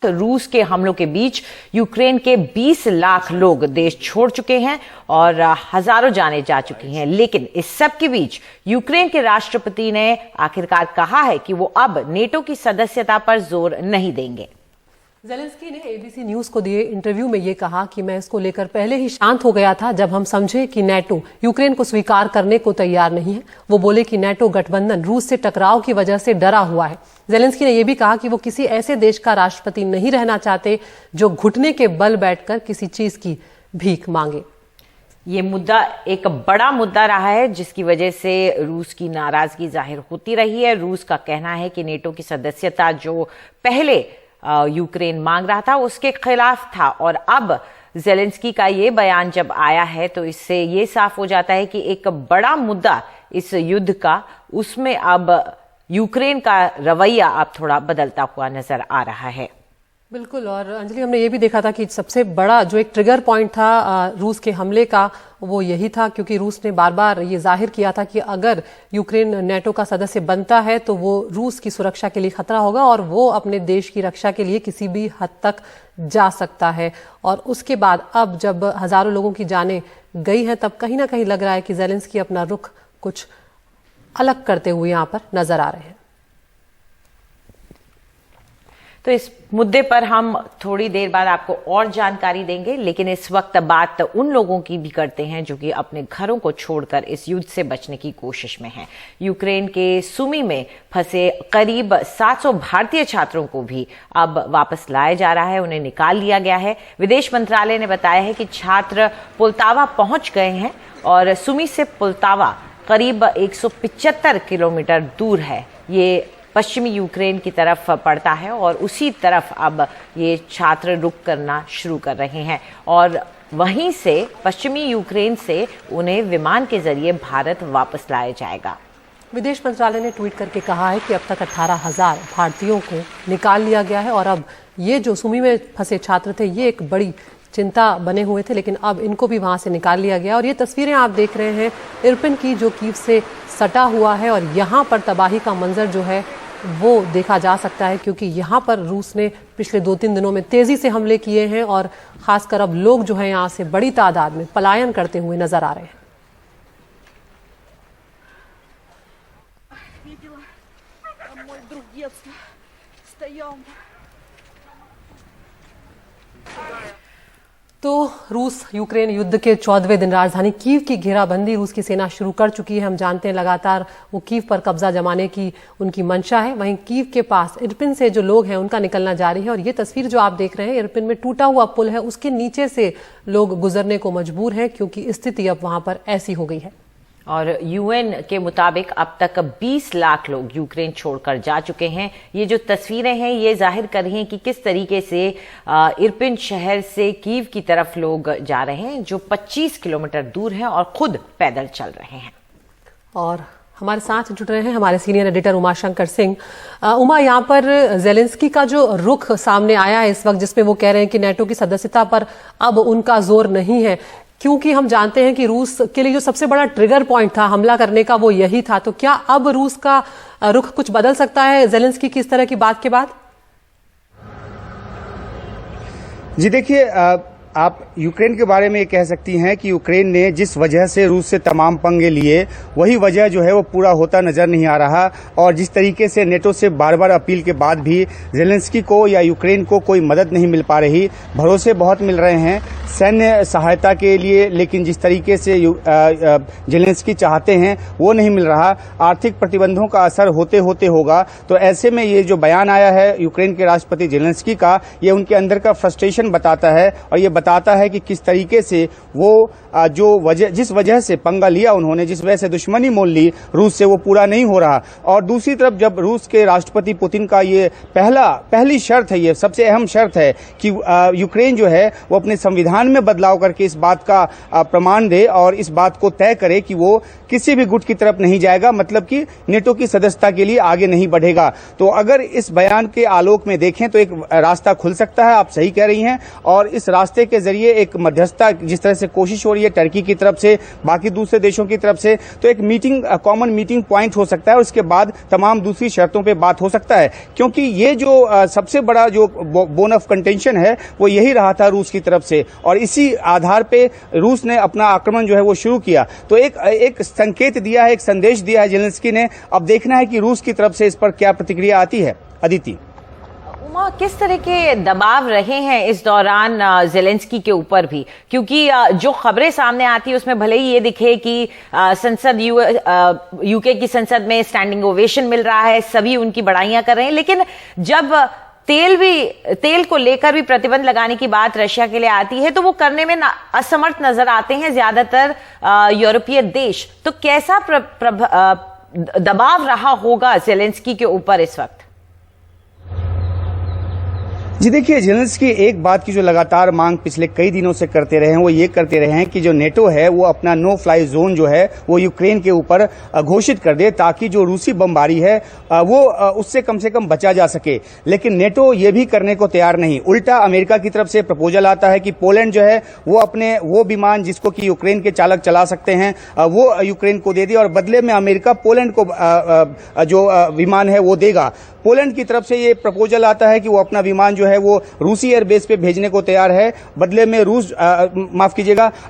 तो रूस के हमलों के बीच यूक्रेन के 20 लाख लोग देश छोड़ चुके हैं और हजारों जानें जा चुकी हैं। लेकिन इस सब के बीच यूक्रेन के राष्ट्रपति ने आखिरकार कहा है कि वो अब नेटो की सदस्यता पर जोर नहीं देंगे। ज़ेलेंस्की ने एबीसी न्यूज को दिए इंटरव्यू में ये कहा कि मैं इसको लेकर पहले ही शांत हो गया था जब हम समझे कि नेटो यूक्रेन को स्वीकार करने को तैयार नहीं है। वो बोले कि नेटो गठबंधन रूस से टकराव की वजह से डरा हुआ है। ज़ेलेंस्की ने यह भी कहा कि वो किसी ऐसे देश का राष्ट्रपति नहीं रहना चाहते जो घुटने के बल बैठकर किसी चीज की भीख मांगे। ये मुद्दा एक बड़ा मुद्दा रहा है जिसकी वजह से रूस की नाराजगी जाहिर होती रही है। रूस का कहना है कि नेटो की सदस्यता जो पहले यूक्रेन मांग रहा था उसके खिलाफ था, और अब ज़ेलेंस्की का ये बयान जब आया है तो इससे ये साफ हो जाता है कि एक बड़ा मुद्दा इस युद्ध का, उसमें अब यूक्रेन का रवैया अब थोड़ा बदलता हुआ नजर आ रहा है। बिल्कुल। और अंजलि, हमने ये भी देखा था कि सबसे बड़ा जो एक ट्रिगर पॉइंट था रूस के हमले का वो यही था, क्योंकि रूस ने बार बार ये जाहिर किया था कि अगर यूक्रेन नेटो का सदस्य बनता है तो वो रूस की सुरक्षा के लिए खतरा होगा और वो अपने देश की रक्षा के लिए किसी भी हद तक जा सकता है। और उसके बाद अब जब हजारों लोगों की जानें गई हैं तब कहीं ना कहीं लग रहा है कि ज़ेलेंस्की अपना रुख कुछ अलग करते हुए यहाँ पर नजर आ रहे हैं। तो इस मुद्दे पर हम थोड़ी देर बाद आपको और जानकारी देंगे, लेकिन इस वक्त बात उन लोगों की भी करते हैं जो कि अपने घरों को छोड़कर इस युद्ध से बचने की कोशिश में हैं। यूक्रेन के सुमी में फंसे करीब 700 भारतीय छात्रों को भी अब वापस लाया जा रहा है, उन्हें निकाल लिया गया है। विदेश मंत्रालय ने बताया है कि छात्र पुलतावा पहुंच गए हैं और सुमी से पुलतावा करीब 175 किलोमीटर दूर है। ये पश्चिमी यूक्रेन की तरफ पड़ता है और उसी तरफ अब ये छात्र रुक करना शुरू कर रहे हैं और वहीं से पश्चिमी यूक्रेन से उन्हें विमान के जरिए भारत वापस लाया जाएगा। विदेश मंत्रालय ने ट्वीट करके कहा है कि अब तक 18,000 भारतीयों को निकाल लिया गया है और अब ये जो सुमी में फंसे छात्र थे ये एक बड़ी चिंता बने हुए थे, लेकिन अब इनको भी वहां से निकाल लिया गया। और ये तस्वीरें आप देख रहे हैं इरपिन की, जो कीव से सटा हुआ है और यहाँ पर तबाही का मंजर जो है वो देखा जा सकता है, क्योंकि यहाँ पर रूस ने पिछले 2-3 दिनों में तेजी से हमले किए हैं और खासकर अब लोग जो है यहाँ से बड़ी तादाद में पलायन करते हुए नजर आ रहे हैं। तो रूस यूक्रेन युद्ध के 14वें दिन राजधानी कीव की घेराबंदी रूस की सेना शुरू कर चुकी है। हम जानते हैं लगातार वो कीव पर कब्जा जमाने की उनकी मंशा है। वहीं कीव के पास इरपिन से जो लोग हैं उनका निकलना जारी है और ये तस्वीर जो आप देख रहे हैं इरपिन में टूटा हुआ पुल है, उसके नीचे से लोग गुजरने को मजबूर हैं क्योंकि स्थिति अब वहां पर ऐसी हो गई है। और यूएन के मुताबिक अब तक 20 लाख लोग यूक्रेन छोड़कर जा चुके हैं। ये जो तस्वीरें हैं ये जाहिर कर रही हैं कि किस तरीके से इरपिन शहर से कीव की तरफ लोग जा रहे हैं जो 25 किलोमीटर दूर हैं और खुद पैदल चल रहे हैं। और हमारे साथ जुड़ रहे हैं हमारे सीनियर एडिटर उमाशंकर सिंह। उमा, यहाँ पर ज़ेलेंस्की का जो रुख सामने आया है इस वक्त, जिसमें वो कह रहे हैं कि नेटो की सदस्यता पर अब उनका जोर नहीं है, क्योंकि हम जानते हैं कि रूस के लिए जो सबसे बड़ा ट्रिगर पॉइंट था हमला करने का वो यही था। तो क्या अब रूस का रुख कुछ बदल सकता है ज़ेलेंस्की की इस तरह की बात के बाद? जी देखिए, आप यूक्रेन के बारे में ये कह सकती हैं कि यूक्रेन ने जिस वजह से रूस से तमाम पंगे लिए वही वजह जो है वो पूरा होता नजर नहीं आ रहा, और जिस तरीके से नेटो से बार बार अपील के बाद भी ज़ेलेंस्की को या यूक्रेन को कोई मदद नहीं मिल पा रही। भरोसे बहुत मिल रहे हैं सैन्य सहायता के लिए, लेकिन जिस तरीके से ज़ेलेंस्की चाहते हैं वो नहीं मिल रहा। आर्थिक प्रतिबंधों का असर होते होते होगा। तो ऐसे में ये जो बयान आया है यूक्रेन के राष्ट्रपति ज़ेलेंस्की का, ये उनके अंदर का फ्रस्ट्रेशन बताता है और ये बताता है कि किस तरीके से वो जिस वजह से पंगा लिया उन्होंने, जिस वजह से दुश्मनी मोल ली रूस से, वो पूरा नहीं हो रहा। और दूसरी तरफ जब रूस के राष्ट्रपति पुतिन का ये पहली शर्त है, ये सबसे अहम शर्त है कि यूक्रेन जो है वो अपने संविधान संविधान में बदलाव करके इस बात का प्रमाण दे और इस बात को तय करे कि वो किसी भी गुट की तरफ नहीं जाएगा, मतलब कि नेटो की सदस्यता के लिए आगे नहीं बढ़ेगा। तो अगर इस बयान के आलोक में देखें तो एक रास्ता खुल सकता है, आप सही कह रही हैं, और इस रास्ते के जरिए एक मध्यस्थता जिस तरह से कोशिश हो रही है टर्की की तरफ से, बाकी दूसरे देशों की तरफ से, तो एक मीटिंग, कॉमन मीटिंग पॉइंट हो सकता है और उसके बाद तमाम दूसरी शर्तों पे बात हो सकता है। क्योंकि ये जो सबसे बड़ा जो बोन ऑफ कंटेंशन है वो यही रहा था रूस की तरफ से, और इसी आधार पे रूस ने अपना आक्रमण जो है वो शुरू किया। तो एक संकेत दिया है, एक संदेश दिया है जेलेंस्की ने। अब देखना है कि रूस की तरफ से इस पर क्या प्रतिक्रिया आती है। अदिति, उमा, किस तरह के दबाव रहे हैं इस दौरान जेलेंस्की के ऊपर भी, क्योंकि जो खबरें सामने आती है उसमें भले ही ये दिखे कि संसद यूके की संसद में स्टैंडिंग ओवेशन मिल रहा है, सभी उनकी बड़ाइयां कर रहे हैं, लेकिन जब तेल को लेकर भी प्रतिबंध लगाने की बात रशिया के लिए आती है तो वो करने में असमर्थ नजर आते हैं ज्यादातर यूरोपीय देश। तो कैसा दबाव रहा होगा जेलेंस्की के ऊपर इस वक्त? जी देखिए, जेलेंस्की एक बात की जो लगातार मांग पिछले कई दिनों से करते रहे हैं वो ये करते रहे हैं कि जो नेटो है वो अपना नो फ्लाई जोन जो है वो यूक्रेन के ऊपर घोषित कर दे, ताकि जो रूसी बमबारी है वो उससे कम से कम बचा जा सके। लेकिन नेटो ये भी करने को तैयार नहीं। उल्टा अमेरिका की तरफ से प्रपोजल आता है कि पोलैंड जो है वो अपने वो विमान जिसको कि यूक्रेन के चालक चला सकते हैं वो यूक्रेन को दे दे, और बदले में अमेरिका पोलैंड को जो विमान है वो देगा। पोलैंड की तरफ से ये प्रपोजल आता है कि वो अपना विमान जो है वो रूसी एयरबेस पे भेजने को तैयार है, बदले में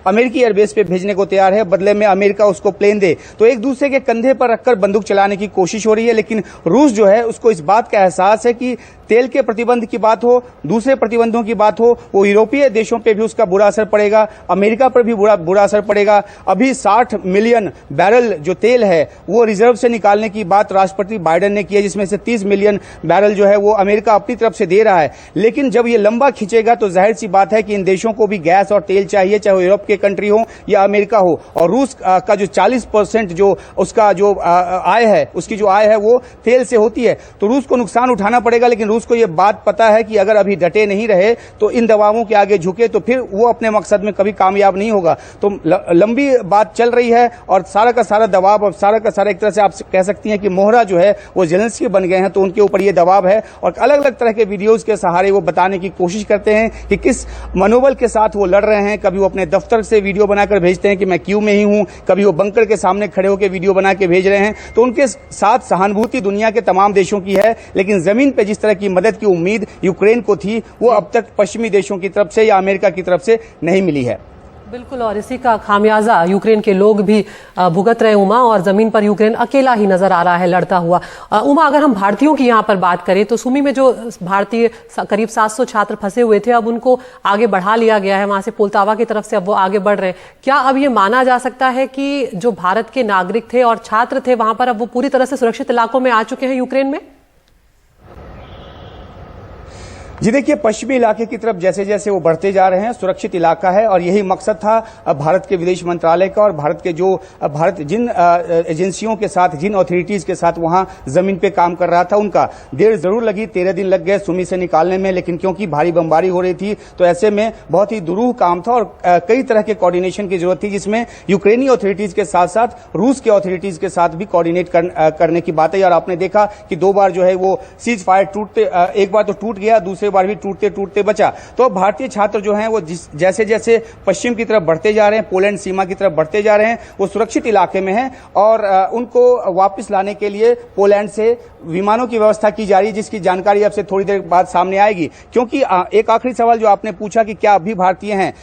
अमेरिकी एयरबेस पे भेजने को तैयार है, बदले में अमेरिका उसको प्लेन दे। तो एक दूसरे के कंधे पर रखकर बंदूक चलाने की कोशिश हो रही है। लेकिन रूस जो है उसको इस बात का एहसास है कि तेल के प्रतिबंध की बात हो, दूसरे प्रतिबंधों की बात हो, वो यूरोपीय देशों पे भी उसका बुरा असर पड़ेगा, अमेरिका पर भी बुरा असर पड़ेगा। अभी 60 मिलियन बैरल जो तेल है वो रिजर्व से निकालने की बात राष्ट्रपति बाइडेन ने की है, जिसमें से 30 मिलियन बैरल जो है वो अमेरिका अपनी तरफ से दे रहा है। लेकिन जब ये लंबा खिंचेगा तो जाहिर सी बात है कि इन देशों को भी गैस और तेल चाहिए, चाहे वो यूरोप के कंट्री हो या अमेरिका हो। और रूस का जो 40% जो उसका जो आय है, उसकी जो आय है वो तेल से होती है, तो रूस को नुकसान उठाना पड़ेगा। लेकिन रूस को ये बात पता है कि अगर अभी डटे नहीं रहे तो इन दबावों के आगे झुके तो फिर वो अपने मकसद में कभी कामयाब नहीं होगा। तो लंबी बात चल रही है और सारा का सारा दबाव, और सारा का सारा एक तरह से आप कह सकती हैं कि मोहरा जो है वो जेलेंस्की बन गए हैं, तो उनके ऊपर ये दबाव है। और अलग अलग तरह के वीडियोज के सहारे वो बताने की कोशिश करते हैं कि किस मनोबल के साथ वो लड़ रहे हैं। कभी वो अपने दफ्तर से वीडियो बनाकर भेजते हैं कि मैं क्यू में ही हूं, कभी वो बंकर के सामने खड़े होकर वीडियो बना के भेज रहे हैं। तो उनके साथ सहानुभूति दुनिया के तमाम देशों की है, लेकिन जमीन पर जिस तरह की मदद की उम्मीद यूक्रेन को थी वो अब तक पश्चिमी देशों की तरफ से या अमेरिका की तरफ से नहीं मिली है। बिल्कुल, और इसी का खामियाजा यूक्रेन के लोग भी भुगत रहे उमा, और जमीन पर यूक्रेन अकेला ही नजर आ रहा है लड़ता हुआ। उमा, अगर हम भारतीयों की यहाँ पर बात करें तो सुमी में जो भारतीय करीब 700 छात्र फंसे हुए थे, अब उनको आगे बढ़ा लिया गया है, वहां से पोल्तावा की तरफ से अब वो आगे बढ़ रहे हैं। क्या अब ये माना जा सकता है कि जो भारत के नागरिक थे और छात्र थे वहां पर अब वो पूरी तरह से सुरक्षित इलाकों में आ चुके हैं यूक्रेन में? जी देखिए, पश्चिमी इलाके की तरफ जैसे जैसे वो बढ़ते जा रहे हैं, सुरक्षित इलाका है, और यही मकसद था भारत के विदेश मंत्रालय का और भारत जिन एजेंसियों के साथ, जिन अथॉरिटीज के साथ वहां जमीन पे काम कर रहा था, उनका देर जरूर लगी, 13 दिन लग गए सुमी से निकालने में। लेकिन क्योंकि भारी बमबारी हो रही थी तो ऐसे में बहुत ही दुरूह काम था और कई तरह के कोऑर्डिनेशन की जरूरत थी, जिसमें यूक्रेनी अथॉरिटीज के साथ साथ रूस के अथॉरिटीज के साथ भी कोऑर्डिनेट करने की बात है। और आपने देखा कि 2 बार जो है वो सीज फायर टूटते, एक बार तो टूट गया, दूसरे बार भी टूटते टूटते बचा। तो भारतीय छात्र जो हैं वो जैसे जैसे पश्चिम की तरफ बढ़ते जा रहे हैं, पोलैंड सीमा की तरफ बढ़ते जा रहे हैं, वो सुरक्षित इलाके में हैं और उनको वापस लाने के लिए पोलैंड से विमानों की व्यवस्था की जा रही है, जिसकी जानकारी आपसे थोड़ी देर बाद सामने आएगी। क्योंकि एक आखिरी सवाल जो आपने पूछा कि क्या अभी भारतीय हैं,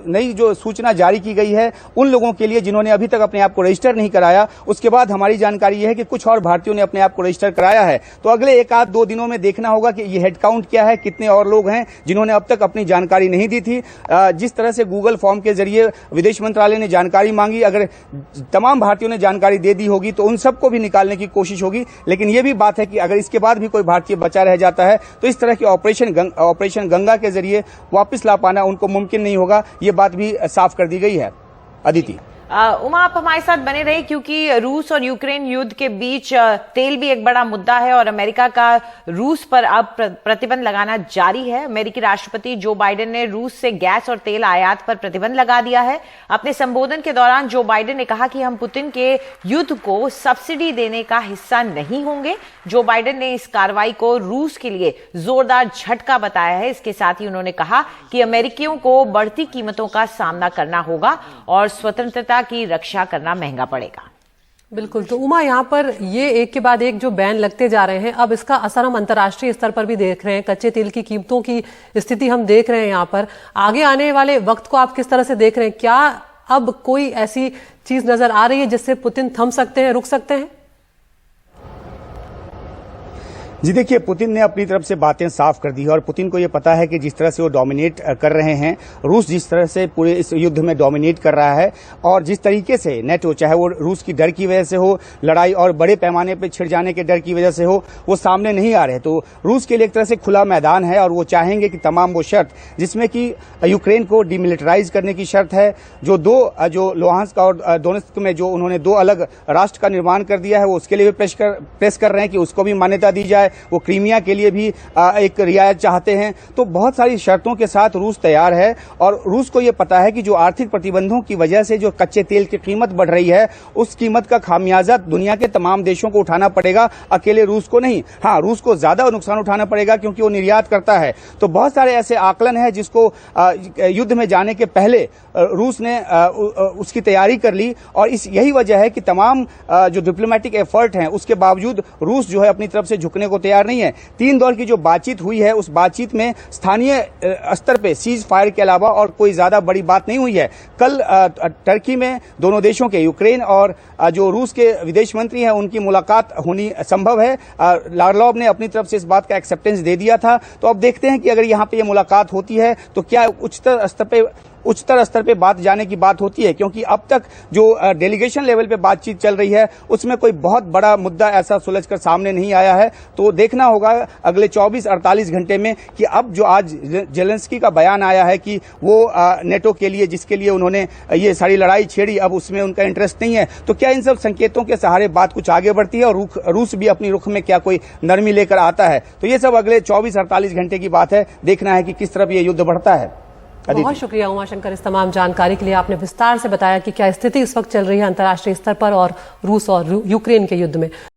नई जो सूचना जारी की गई है उन लोगों के लिए जिन्होंने अभी तक अपने आप को रजिस्टर नहीं कराया, उसके बाद हमारी जानकारी यह है कि कुछ और भारतीयों ने अपने आप को रजिस्टर कराया है। तो अगले 1-2 दिनों में देखना होगा कि ये हेड काउंट क्या है, कितने और लोग हैं जिन्होंने अब तक अपनी जानकारी नहीं दी थी। जिस तरह से गूगल फॉर्म के जरिए विदेश मंत्रालय ने जानकारी मांगी, अगर तमाम भारतीयों ने जानकारी दे दी होगी तो उन सबको भी निकालने की कोशिश होगी। लेकिन यह भी बात है कि अगर इसके बाद भी कोई भारतीय बचा रह जाता है तो इस तरह के ऑपरेशन गंगा के जरिए वापस ला पाना उनको मुमकिन नहीं होगा, ये बात भी साफ कर दी गई है। अदिति। उमा, आप हमारे साथ बने रहे क्योंकि रूस और यूक्रेन युद्ध के बीच तेल भी एक बड़ा मुद्दा है और अमेरिका का रूस पर अब प्रतिबंध लगाना जारी है। अमेरिकी राष्ट्रपति जो बाइडेन ने रूस से गैस और तेल आयात पर प्रतिबंध लगा दिया है। अपने संबोधन के दौरान जो बाइडेन ने कहा कि हम पुतिन के युद्ध को सब्सिडी देने का हिस्सा नहीं होंगे। जो बाइडेन ने इस कार्रवाई को रूस के लिए जोरदार झटका बताया है। इसके साथ ही उन्होंने कहा कि अमेरिकियों को बढ़ती कीमतों का सामना करना होगा और स्वतंत्रता की रक्षा करना महंगा पड़ेगा। बिल्कुल। तो उमा, यहाँ पर ये एक के बाद एक जो बैन लगते जा रहे हैं, अब इसका असर हम अंतर्राष्ट्रीय स्तर पर भी देख रहे हैं। कच्चे तेल की कीमतों की स्थिति हम देख रहे हैं। यहाँ पर आगे आने वाले वक्त को आप किस तरह से देख रहे हैं? क्या अब कोई ऐसी चीज नजर आ रही है जिससे पुतिन थम सकते हैं, रुक सकते हैं? जी देखिए, पुतिन ने अपनी तरफ से बातें साफ कर दी है और पुतिन को ये पता है कि जिस तरह से वो डोमिनेट कर रहे हैं, रूस जिस तरह से पूरे इस युद्ध में डोमिनेट कर रहा है और जिस तरीके से नेटो, चाहे वो रूस की डर की वजह से हो, लड़ाई और बड़े पैमाने पर छिड़ जाने के डर की वजह से हो, वो सामने नहीं आ रहे। तो रूस के लिए एक तरह से खुला मैदान है और वो चाहेंगे कि तमाम वो शर्त, जिसमें कि यूक्रेन को डिमिलिटराइज करने की शर्त है, जो लुहांस्क और दोनेत्स्क में जो उन्होंने 2 अलग राष्ट्र का निर्माण कर दिया है, वो उसके लिए भी प्रेस कर रहे हैं कि उसको भी मान्यता दी जाए। वो क्रीमिया के लिए भी एक रियायत चाहते हैं। तो बहुत सारी शर्तों के साथ रूस तैयार है और रूस को ये पता है कि जो आर्थिक प्रतिबंधों की वजह से जो कच्चे तेल की कीमत बढ़ रही है, उस कीमत का खामियाजा दुनिया के तमाम देशों को उठाना पड़ेगा, अकेले रूस को नहीं। हाँ, रूस को ज्यादा नुकसान उठाना पड़ेगा क्योंकि वो निर्यात करता है। तो बहुत सारे ऐसे आकलन है जिसको युद्ध में जाने के पहले रूस ने उसकी तैयारी कर ली और यही वजह है कि तमाम जो डिप्लोमेटिक एफर्ट हैं उसके बावजूद रूस जो है अपनी तरफ से झुकने को तैयार नहीं है। 3 दौर की जो बातचीत हुई है, उस बातचीत में स्थानीय स्तर पे सीज फायर के अलावा और कोई ज्यादा बड़ी बात नहीं हुई है। कल टर्की में दोनों देशों के, यूक्रेन और जो रूस के विदेश मंत्री हैं, उनकी मुलाकात होनी संभव है। लावरोव ने अपनी तरफ से इस बात का एक्सेप्टेंस दे दिया था। तो अब देखते हैं कि अगर यहाँ पे ये मुलाकात होती है तो क्या उच्चतर स्तर पे बात जाने की बात होती है, क्योंकि अब तक जो डेलीगेशन लेवल पे बातचीत चल रही है उसमें कोई बहुत बड़ा मुद्दा ऐसा सुलझकर सामने नहीं आया है। तो देखना होगा अगले 24-48 घंटे में कि अब जो आज जेलेंस्की का बयान आया है कि वो नेटो के लिए, जिसके लिए उन्होंने ये सारी लड़ाई छेड़ी, अब उसमें उनका इंटरेस्ट नहीं है। तो क्या इन सब संकेतों के सहारे बात कुछ आगे बढ़ती है और रूस भी अपनी रुख में क्या कोई नरमी लेकर आता है? तो ये सब अगले 24-48 घंटे की बात है। देखना है कि किस तरफ ये युद्ध बढ़ता है। बहुत शुक्रिया उमाशंकर, इस तमाम जानकारी के लिए। आपने विस्तार से बताया कि क्या स्थिति इस वक्त चल रही है अंतर्राष्ट्रीय स्तर पर और रूस और यूक्रेन के युद्ध में।